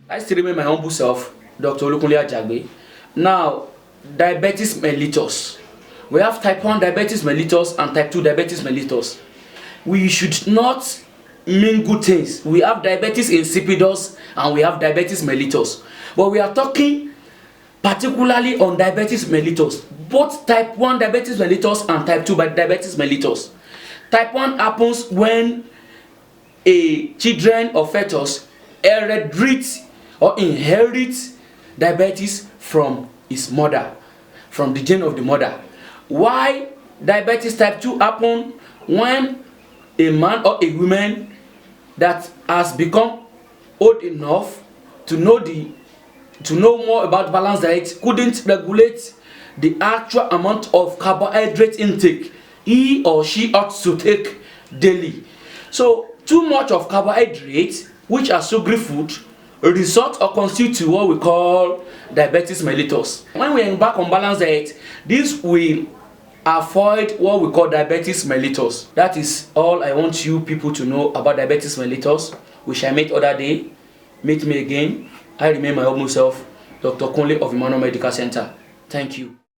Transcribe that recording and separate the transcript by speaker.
Speaker 1: I still remain my humble self, Dr. Olukunle Ajagbe. Now, diabetes mellitus. We have type 1 diabetes mellitus and type 2 diabetes mellitus. We should not mingle things. We have diabetes insipidus and we have diabetes mellitus. But we are talking particularly on diabetes mellitus, both type 1 diabetes mellitus and type 2 diabetes mellitus. Type 1 happens when a children or fetus inherits diabetes from his mother, from the gene of the mother. Why diabetes type 2 happen when a man or a woman that has become old enough to know more about balanced diet couldn't regulate the actual amount of carbohydrate intake he or she ought to take daily. So too much of carbohydrates, which are sugary food, result or constitute what we call diabetes mellitus. When we embark on balanced diet, this will avoid what we call diabetes mellitus. That is all I want you people to know about diabetes mellitus. We shall meet other day. Meet me again. I remain my humble self, Dr. Kunle of Emmanuel Medical Center. Thank you.